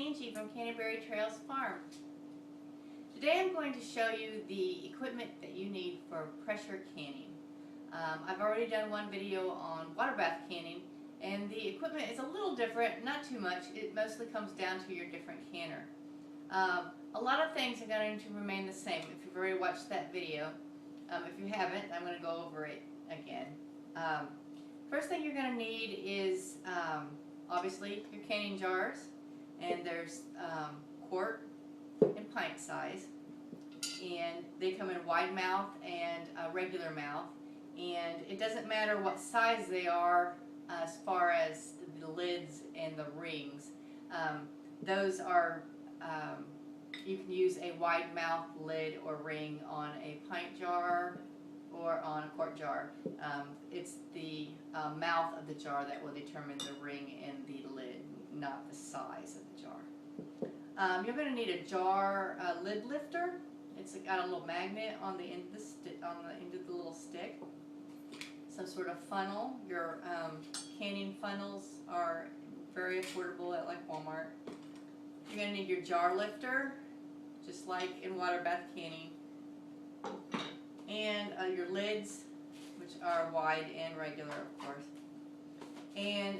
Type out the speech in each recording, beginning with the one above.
Angie from Canterbury Trails Farm. Today I'm going to show you the equipment that you need for pressure canning. I've already done one video on water bath canning, and the equipment is a little different, not too much. It mostly comes down to your different canner. A lot of things are going to remain the same if you've already watched that video. If you haven't, I'm going to go over it again. First thing you're going to need is obviously your canning jars, and there's quart and pint size, and they come in wide mouth and regular mouth, and it doesn't matter what size they are as far as the lids and the rings. Those are you can use a wide mouth lid or ring on a pint jar or on a quart jar. It's the mouth of the jar that will determine the ring and the lid, not the size of the jar. You're going to need a jar lid lifter. It's got a little magnet on the end of the little stick. Some sort of funnel. Your canning funnels are very affordable at like Walmart. You're going to need your jar lifter, just like in water bath canning, and your lids, which are wide and regular, of course. And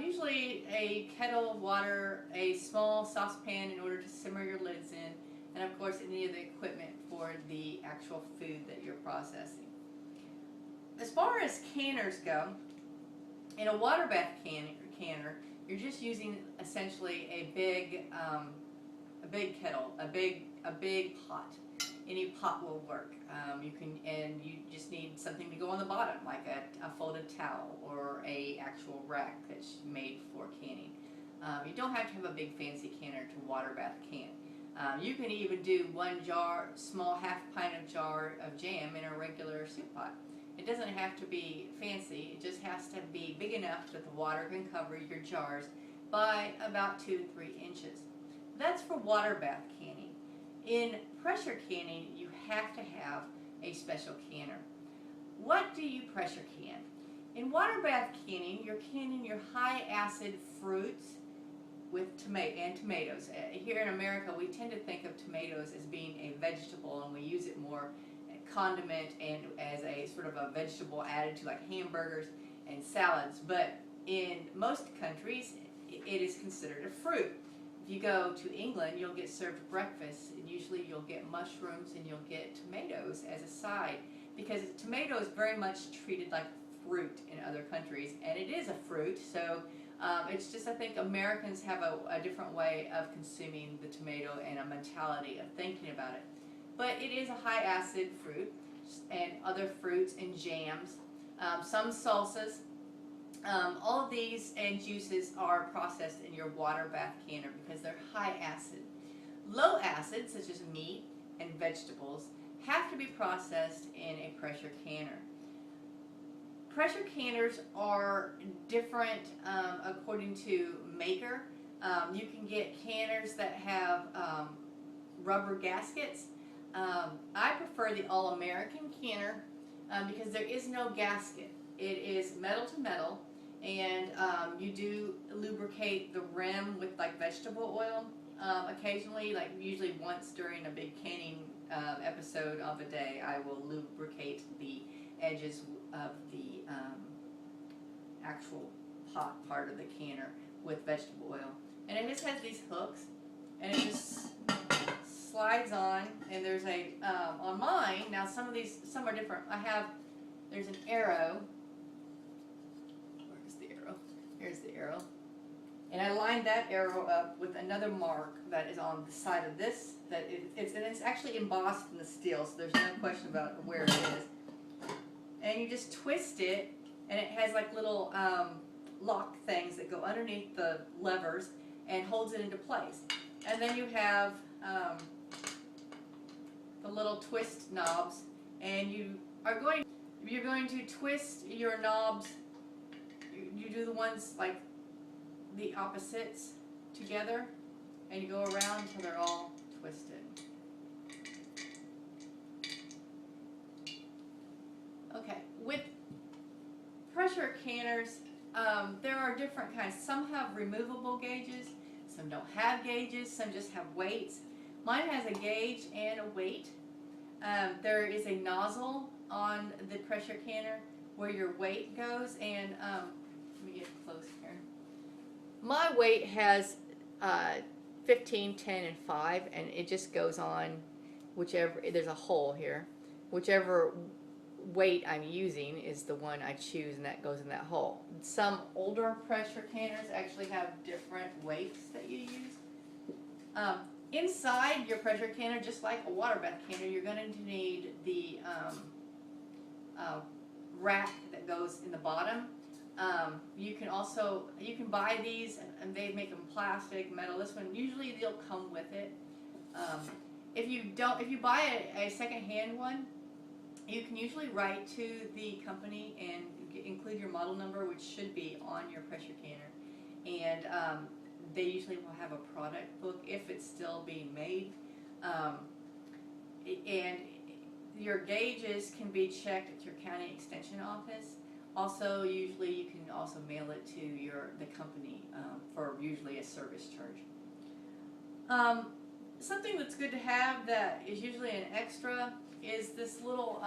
usually a kettle of water, a small saucepan in order to simmer your lids in, and of course any of the equipment for the actual food that you're processing. As far as canners go, in a water bath canner, you're just using essentially a big kettle, a big pot. Any pot will work. You just need something to go on the bottom, like a folded towel or a actual rack that's made for canning. You don't have to have a big fancy canner to water bath can. You can even do one jar, small half pint of jar of jam in a regular soup pot. It doesn't have to be fancy. It just has to be big enough that the water can cover your jars by about 2 to 3 inches. That's for water bath canning. In pressure canning, you have to have a special canner. What do you pressure can? In water bath canning, you're canning your high acid fruits with tomatoes. Here in America, we tend to think of tomatoes as being a vegetable, and we use it more condiment and as a sort of a vegetable added to like hamburgers and salads. But in most countries, it is considered a fruit. If you go to England, you'll get served breakfast, and usually you'll get mushrooms and you'll get tomatoes as a side, because tomato is very much treated like fruit in other countries, and it is a fruit. So it's just, I think Americans have a different way of consuming the tomato and a mentality of thinking about it. But it is a high acid fruit, and other fruits and jams, some salsas. All of these and juices are processed in your water bath canner because they're high acid. Low acid, such as meat and vegetables, have to be processed in a pressure canner. Pressure canners are different according to maker. You can get canners that have rubber gaskets. I prefer the All-American canner because there is no gasket. It is metal to metal, and you do lubricate the rim with like vegetable oil occasionally, like usually once during a big canning episode of a day. I will lubricate the edges of the actual pot part of the canner with vegetable oil. And it just has these hooks, and it just slides on, and there's a on mine now, some are different. There's an arrow. Where's the arrow? Here's the arrow, and I lined that arrow up with another mark that is on the side of this, it's actually embossed in the steel, so there's no question about where it is. And you just twist it, and it has like little lock things that go underneath the levers and holds it into place. And then you have the little twist knobs, and you're going to twist your knobs. You do the ones like the opposites together, and you go around until they're all twisted. Okay, with pressure canners, there are different kinds. Some have removable gauges, Some don't have gauges, some just have weights. Mine has a gauge and a weight. There is a nozzle on the pressure canner where your weight goes, and let me get close here. My weight has 15, 10, and 5, and it just goes on whichever, there's a hole here. Whichever weight I'm using is the one I choose, and that goes in that hole. Some older pressure canners actually have different weights that you use. Inside your pressure canner, just like a water bath canner, you're going to need the rack that goes in the bottom. You can buy these, and they make them plastic, metal. This one usually they'll come with it. If you buy a second-hand one, you can usually write to the company and include your model number, which should be on your pressure canner, and they usually will have a product book if it's still being made, and your gauges can be checked at your county extension office. Also, usually you can also mail it to the company for usually a service charge. Something that's good to have that is usually an extra is this little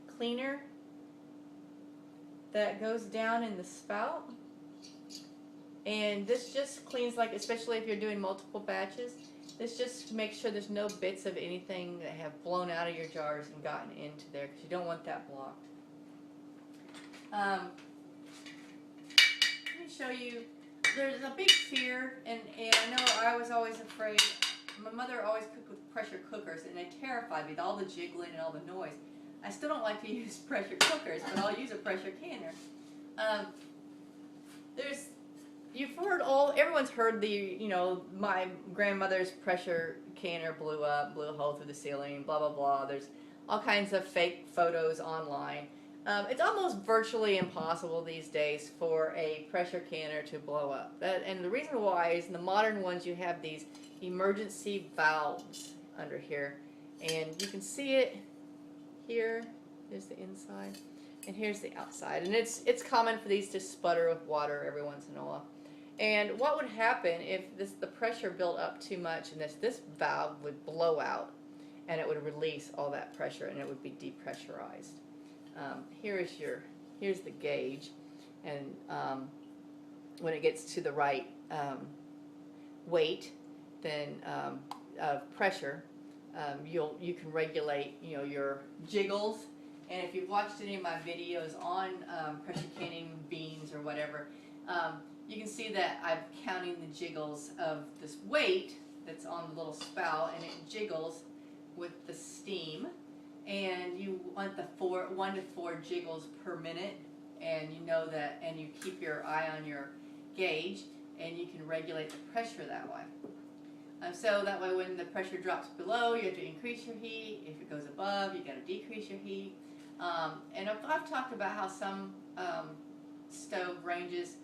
cleaner that goes down in the spout, and this just cleans, like, especially if you're doing multiple batches, this just makes sure there's no bits of anything that have blown out of your jars and gotten into there, because you don't want that blocked. Let me show you. There's a big fear, and I know I was always afraid. My mother always cooked with pressure cookers, and they terrified me with all the jiggling and all the noise. I still don't like to use pressure cookers, but I'll use a pressure canner. Everyone's heard my grandmother's pressure canner blew up, blew a hole through the ceiling, blah, blah, blah. There's all kinds of fake photos online. It's almost virtually impossible these days for a pressure canner to blow up. And the reason why is in the modern ones you have these emergency valves under here. And you can see it here. Here's the inside. And here's the outside. And it's common for these to sputter with water every once in a while. And what would happen if the pressure built up too much, and this valve would blow out, and it would release all that pressure, and it would be depressurized. Here's the gauge, and when it gets to the right weight, then of pressure, you can regulate your jiggles. And if you've watched any of my videos on pressure canning beans or whatever, you can see that I'm counting the jiggles of this weight that's on the little spout, and it jiggles with the steam. And you want the 1 to 4 jiggles per minute, and you know that, and you keep your eye on your gauge, and you can regulate the pressure that way. So that way, when the pressure drops below, you have to increase your heat. If it goes above, you got to decrease your heat. And I've talked about how some stove ranges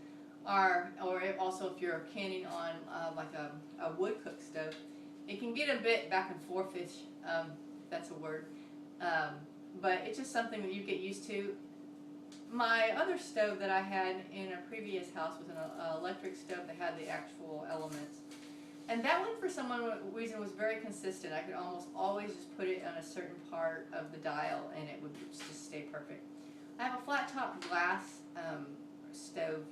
are, or also if you're canning on like a wood cook stove, it can get a bit back and forth-ish. That's a word. But it's just something that you get used to. My other stove that I had in a previous house was an electric stove that had the actual elements. And that one, for some reason, was very consistent. I could almost always just put it on a certain part of the dial, and it would just stay perfect. I have a flat top glass stove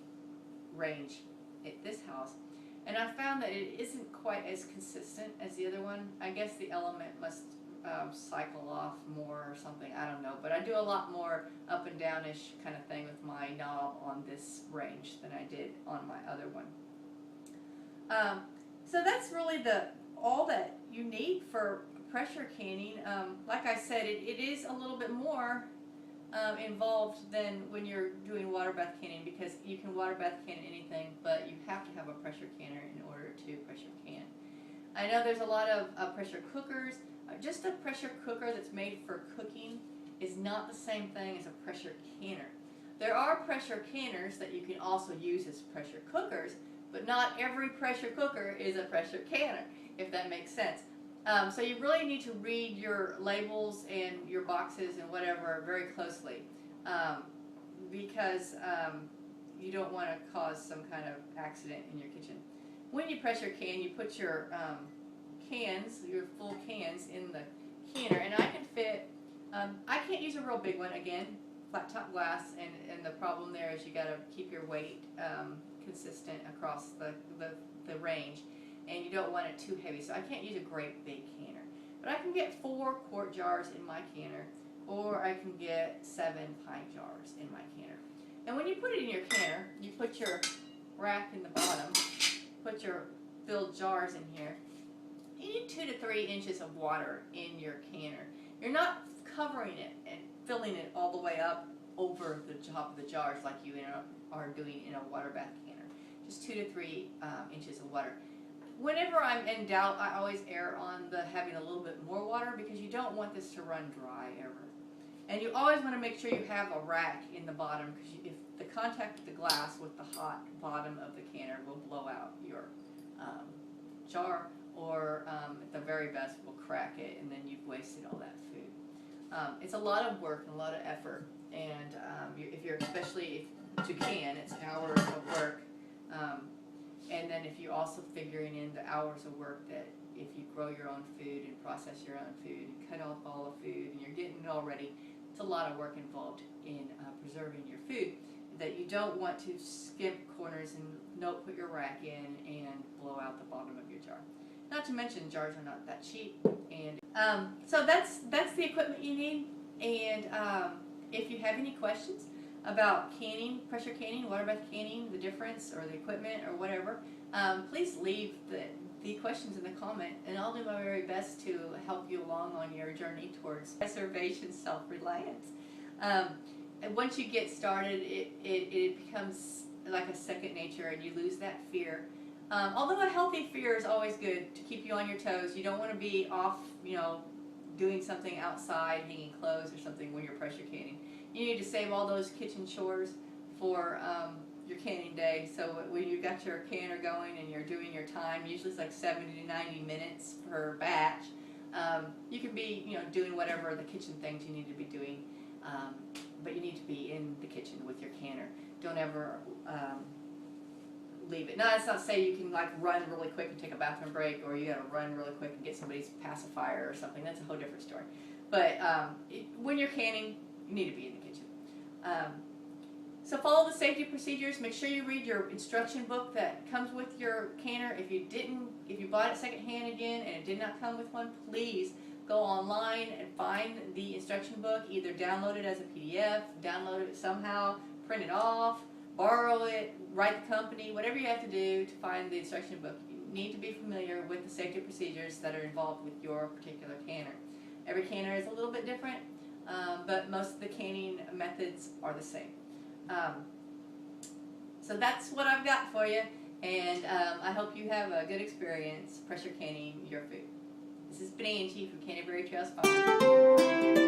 range at this house, and I found that it isn't quite as consistent as the other one. I guess the element must cycle off more or something, I don't know, but I do a lot more up and down-ish kind of thing with my knob on this range than I did on my other one. So that's really all that you need for pressure canning. Like I said, it is a little bit more involved than when you're doing water bath canning, because you can water bath can anything, but you have to have a pressure canner in order to pressure can. I know there's a lot of pressure cookers. Just a pressure cooker that's made for cooking is not the same thing as a pressure canner. There are pressure canners that you can also use as pressure cookers, but not every pressure cooker is a pressure canner, if that makes sense. So you really need to read your labels and your boxes and whatever very closely, because you don't want to cause some kind of accident in your kitchen. When you pressure can, you put your cans, your full cans, in the canner, and I can fit. I can't use a real big one again, flat top glass, and the problem there is you got to keep your weight consistent across the range, and you don't want it too heavy. So I can't use a great big canner, but I can get 4 quart jars in my canner, or I can get 7 pint jars in my canner. And when you put it in your canner, you put your rack in the bottom, put your filled jars in here. You need 2 to 3 inches of water in your canner. You're not covering it and filling it all the way up over the top of the jars like you are doing in a water bath canner. Just 2 to 3 inches of water. Whenever I'm in doubt, I always err on having a little bit more water, because you don't want this to run dry ever. And you always want to make sure you have a rack in the bottom, because if the contact of the glass with the hot bottom of the canner will blow out your jar, or at the very best will crack it, and then you've wasted all that food. It's a lot of work and a lot of effort, and especially if to can, it's hours of work. And then if you're also figuring in the hours of work that if you grow your own food and process your own food and cut off all the food and you're getting it all ready, it's a lot of work involved in preserving your food, that you don't want to skimp corners and not put your rack in and blow out the bottom of your jar. Not to mention, jars are not that cheap. And so that's the equipment you need. And if you have any questions about canning, pressure canning, water bath canning, the difference, or the equipment, or whatever, please leave the questions in the comment, and I'll do my very best to help you along on your journey towards preservation, self-reliance. And once you get started, it becomes like a second nature, and you lose that fear. Although a healthy fear is always good to keep you on your toes. You don't want to be off, doing something outside, hanging clothes or something when you're pressure canning. You need to save all those kitchen chores for your canning day. So when you've got your canner going and you're doing your time, usually it's like 70 to 90 minutes per batch, you can be doing whatever the kitchen things you need to be doing, but you need to be in the kitchen with your canner. Don't ever leave it. Now, that's not to say you can run really quick and take a bathroom break, or you got to run really quick and get somebody's pacifier or something. That's a whole different story. But when you're canning, you need to be in the kitchen. So follow the safety procedures. Make sure you read your instruction book that comes with your canner. If you bought it secondhand again and it did not come with one, please go online and find the instruction book. Either download it as a PDF, download it somehow, print it off, borrow it, write the company, whatever you have to do to find the instruction book. You need to be familiar with the safety procedures that are involved with your particular canner. Every canner is a little bit different, but most of the canning methods are the same. So that's what I've got for you, and I hope you have a good experience pressure canning your food. This has been Angie from Canterbury Trails Farm.